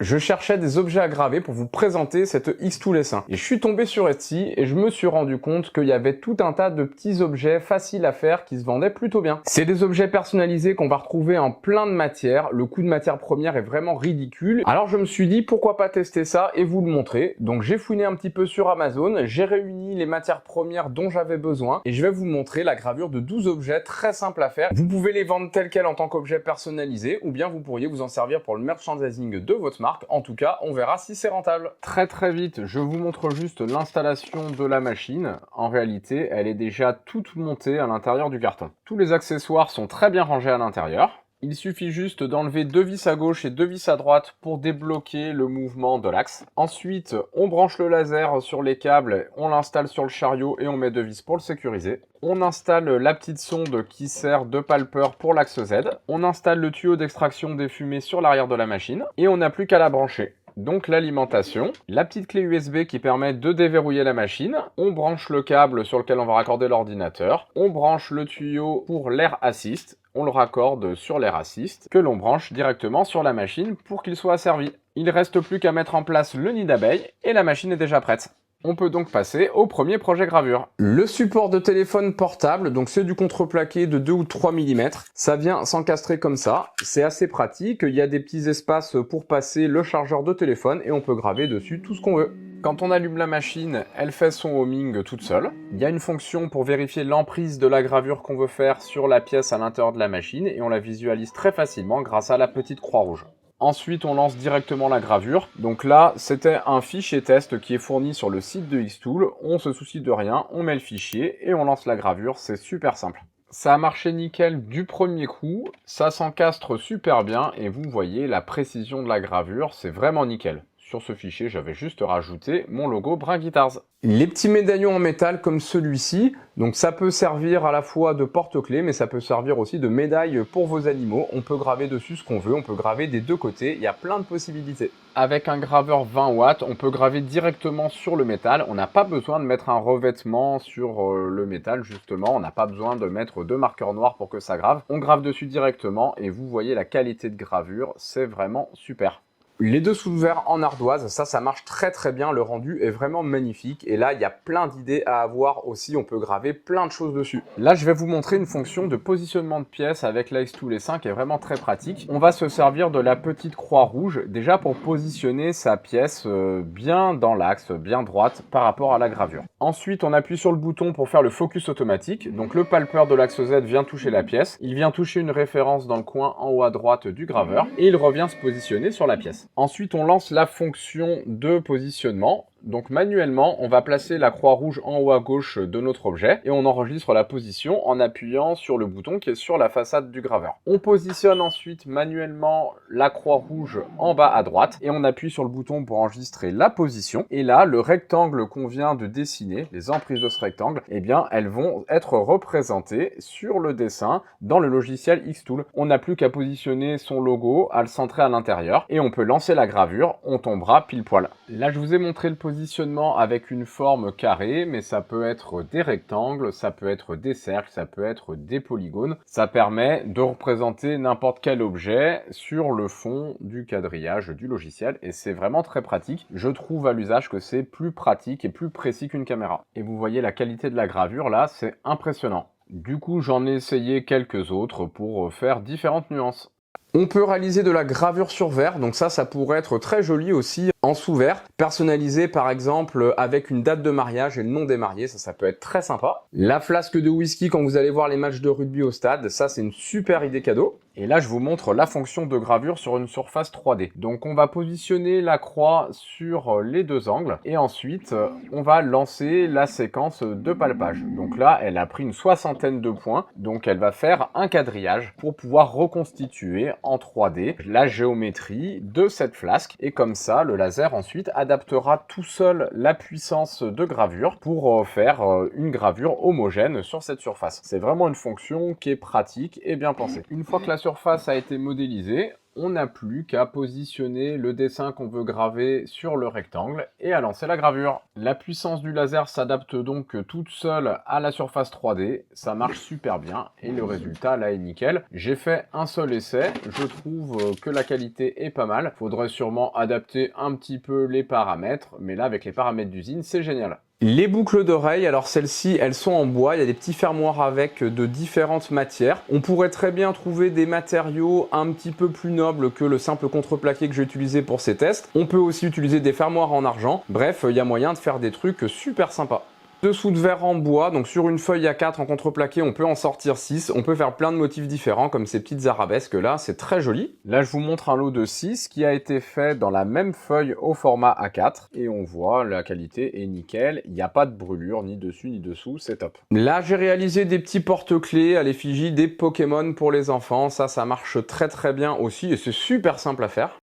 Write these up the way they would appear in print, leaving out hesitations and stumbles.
Je cherchais des objets à graver pour vous présenter cette Xtool S1. Et je suis tombé sur Etsy et je me suis rendu compte qu'il y avait tout un tas de petits objets faciles à faire qui se vendaient plutôt bien. C'est des objets personnalisés qu'on va retrouver en plein de matières. Le coût de matière première est vraiment ridicule. Alors je me suis dit pourquoi pas tester ça et vous le montrer. Donc j'ai fouiné un petit peu sur Amazon, j'ai réuni les matières premières dont j'avais besoin et je vais vous montrer la gravure de 12 objets très simples à faire. Vous pouvez les vendre tels quels en tant qu'objet personnalisé ou bien vous pourriez vous en servir pour le merchandising de votre marque. En tout cas, on verra si c'est rentable. Très vite, je vous montre juste l'installation de la machine. En réalité, elle est déjà toute montée à l'intérieur du carton. Tous les accessoires sont très bien rangés à l'intérieur. Il suffit juste d'enlever 2 vis à gauche et 2 vis à droite pour débloquer le mouvement de l'axe. Ensuite, on branche le laser sur les câbles, on l'installe sur le chariot et on met 2 vis pour le sécuriser. On installe la petite sonde qui sert de palpeur pour l'axe Z. On installe le tuyau d'extraction des fumées sur l'arrière de la machine et on n'a plus qu'à la brancher. Donc l'alimentation, la petite clé USB qui permet de déverrouiller la machine, on branche le câble sur lequel on va raccorder l'ordinateur, on branche le tuyau pour l'air assist, on le raccorde sur l'air assist, que l'on branche directement sur la machine pour qu'il soit asservi. Il ne reste plus qu'à mettre en place le nid d'abeille et la machine est déjà prête. On peut donc passer au premier projet gravure. Le support de téléphone portable, donc c'est du contreplaqué de 2 ou 3 mm. Ça vient s'encastrer comme ça. C'est assez pratique. Il y a des petits espaces pour passer le chargeur de téléphone et on peut graver dessus tout ce qu'on veut. Quand on allume la machine, elle fait son homing toute seule. Il y a une fonction pour vérifier l'emprise de la gravure qu'on veut faire sur la pièce à l'intérieur de la machine et on la visualise très facilement grâce à la petite croix rouge. Ensuite, on lance directement la gravure. Donc là, c'était un fichier test qui est fourni sur le site de Xtool. On se soucie de rien, on met le fichier et on lance la gravure. C'est super simple. Ça a marché nickel du premier coup. Ça s'encastre super bien et vous voyez la précision de la gravure. C'est vraiment nickel. Sur ce fichier, j'avais juste rajouté mon logo Brin Guitars. Les petits médaillons en métal comme celui-ci, donc ça peut servir à la fois de porte-clés, mais ça peut servir aussi de médaille pour vos animaux. On peut graver dessus ce qu'on veut, on peut graver des deux côtés, il y a plein de possibilités. Avec un graveur 20 watts, on peut graver directement sur le métal. On n'a pas besoin de mettre un revêtement sur le métal, justement. On n'a pas besoin de mettre 2 marqueurs noirs pour que ça grave. On grave dessus directement et vous voyez la qualité de gravure, c'est vraiment super. Les dessous verts en ardoise, ça marche très bien, le rendu est vraiment magnifique et là il y a plein d'idées à avoir aussi, on peut graver plein de choses dessus. Là je vais vous montrer une fonction de positionnement de pièces avec la Xtool S1 qui est vraiment très pratique. On va se servir de la petite croix rouge déjà pour positionner sa pièce bien dans l'axe, bien droite par rapport à la gravure. Ensuite on appuie sur le bouton pour faire le focus automatique, donc le palpeur de l'axe Z vient toucher la pièce, il vient toucher une référence dans le coin en haut à droite du graveur et il revient se positionner sur la pièce. Ensuite, on lance la fonction de positionnement. Donc manuellement, on va placer la croix rouge en haut à gauche de notre objet et on enregistre la position en appuyant sur le bouton qui est sur la façade du graveur. On positionne ensuite manuellement la croix rouge en bas à droite et on appuie sur le bouton pour enregistrer la position. Et là, le rectangle qu'on vient de dessiner, les emprises de ce rectangle, eh bien, elles vont être représentées sur le dessin dans le logiciel Xtool. On n'a plus qu'à positionner son logo, à le centrer à l'intérieur et on peut lancer la gravure, on tombera pile poil. Là, je vous ai montré le positionnement avec une forme carrée, mais ça peut être des rectangles, ça peut être des cercles, ça peut être des polygones. Ça permet de représenter n'importe quel objet sur le fond du quadrillage du logiciel et c'est vraiment très pratique. Je trouve à l'usage que c'est plus pratique et plus précis qu'une caméra. Et vous voyez la qualité de la gravure là, c'est impressionnant. Du coup, j'en ai essayé quelques autres pour faire différentes nuances. On peut réaliser de la gravure sur verre, donc ça pourrait être très joli aussi en sous-verre, personnalisé par exemple avec une date de mariage et le nom des mariés, ça peut être très sympa. La flasque de whisky quand vous allez voir les matchs de rugby au stade, ça c'est une super idée cadeau. Et là je vous montre la fonction de gravure sur une surface 3D. Donc on va positionner la croix sur les deux angles et ensuite on va lancer la séquence de palpage. Donc là elle a pris une 60aine de points, donc elle va faire un quadrillage pour pouvoir reconstituer en 3D la géométrie de cette flasque et comme ça le laser ensuite adaptera tout seul la puissance de gravure pour faire une gravure homogène sur cette surface. C'est vraiment une fonction qui est pratique et bien pensée. Une fois que la surface a été modélisée, On n'a plus qu'à positionner le dessin qu'on veut graver sur le rectangle et à lancer la gravure. La puissance du laser s'adapte donc toute seule à la surface 3D, ça marche super bien et le résultat là est nickel. J'ai fait un seul essai, je trouve que la qualité est pas mal. Faudrait sûrement adapter un petit peu les paramètres, mais là avec les paramètres d'usine c'est génial. Les boucles d'oreilles, alors celles-ci, elles sont en bois, il y a des petits fermoirs avec de différentes matières. On pourrait très bien trouver des matériaux un petit peu plus nobles que le simple contreplaqué que j'ai utilisé pour ces tests. On peut aussi utiliser des fermoirs en argent. Bref, il y a moyen de faire des trucs super sympas. Dessous de verre en bois, donc sur une feuille A4 en contreplaqué, on peut en sortir 6. On peut faire plein de motifs différents comme ces petites arabesques là, c'est très joli. Là, je vous montre un lot de 6 qui a été fait dans la même feuille au format A4. Et on voit, la qualité est nickel. Il n'y a pas de brûlure ni dessus ni dessous, c'est top. Là, j'ai réalisé des petits porte-clés à l'effigie des Pokémon pour les enfants. Ça marche très très bien aussi et c'est super simple à faire.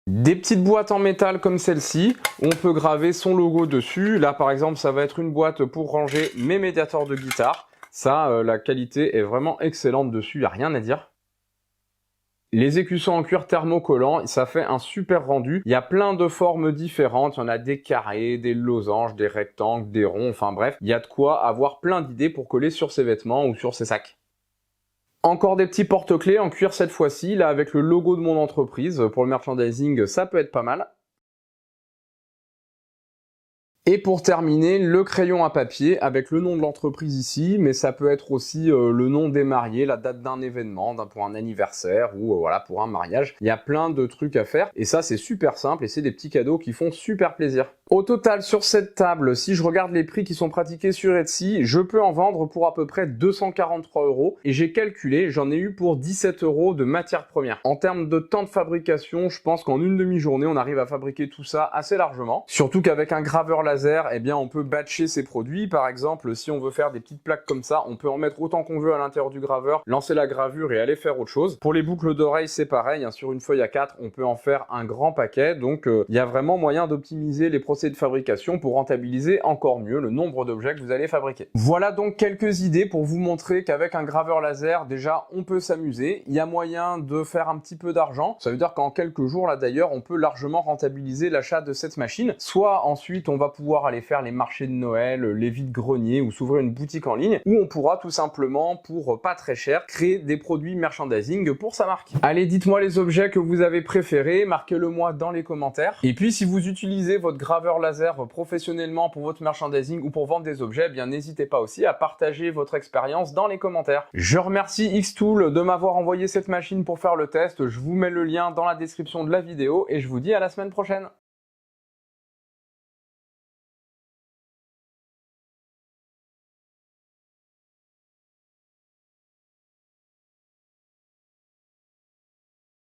Des petites boîtes en métal comme celle-ci, on peut graver son logo dessus. Là par exemple ça va être une boîte pour ranger mes médiators de guitare. Ça, la qualité est vraiment excellente dessus, il n'y a rien à dire. Les écussons en cuir thermocollant, ça fait un super rendu. Il y a plein de formes différentes, il y en a des carrés, des losanges, des rectangles, des ronds, enfin bref. Il y a de quoi avoir plein d'idées pour coller sur ses vêtements ou sur ses sacs. Encore des petits porte-clés en cuir cette fois-ci, là avec le logo de mon entreprise. Pour le merchandising, ça peut être pas mal. Et pour terminer, le crayon à papier avec le nom de l'entreprise ici, mais ça peut être aussi le nom des mariés, la date d'un événement, pour un anniversaire ou voilà pour un mariage. Il y a plein de trucs à faire et ça c'est super simple et c'est des petits cadeaux qui font super plaisir. Au total sur cette table, si je regarde les prix qui sont pratiqués sur Etsy, je peux en vendre pour à peu près 243 € et j'ai calculé, j'en ai eu pour 17 € de matière première. En termes de temps de fabrication, je pense qu'en une demi-journée, on arrive à fabriquer tout ça assez largement. Surtout qu'avec un graveur laser, eh bien, on peut batcher ces produits. Par exemple, si on veut faire des petites plaques comme ça, on peut en mettre autant qu'on veut à l'intérieur du graveur, lancer la gravure et aller faire autre chose. Pour les boucles d'oreilles, c'est pareil, hein, sur une feuille A4, on peut en faire un grand paquet. Donc, il y a vraiment moyen d'optimiser les procédés de fabrication pour rentabiliser encore mieux le nombre d'objets que vous allez fabriquer. Voilà donc quelques idées pour vous montrer qu'avec un graveur laser, déjà, on peut s'amuser. Il y a moyen de faire un petit peu d'argent. Ça veut dire qu'en quelques jours, là d'ailleurs, on peut largement rentabiliser l'achat de cette machine. Soit ensuite, on va pouvoir aller faire les marchés de Noël, les vides-greniers ou s'ouvrir une boutique en ligne, ou on pourra tout simplement, pour pas très cher, créer des produits merchandising pour sa marque. Allez, dites-moi les objets que vous avez préférés, marquez-le moi dans les commentaires. Et puis, si vous utilisez votre graveur laser professionnellement pour votre merchandising ou pour vendre des objets, eh bien n'hésitez pas aussi à partager votre expérience dans les commentaires. Je remercie Xtool de m'avoir envoyé cette machine pour faire le test. Je vous mets le lien dans la description de la vidéo et je vous dis à la semaine prochaine.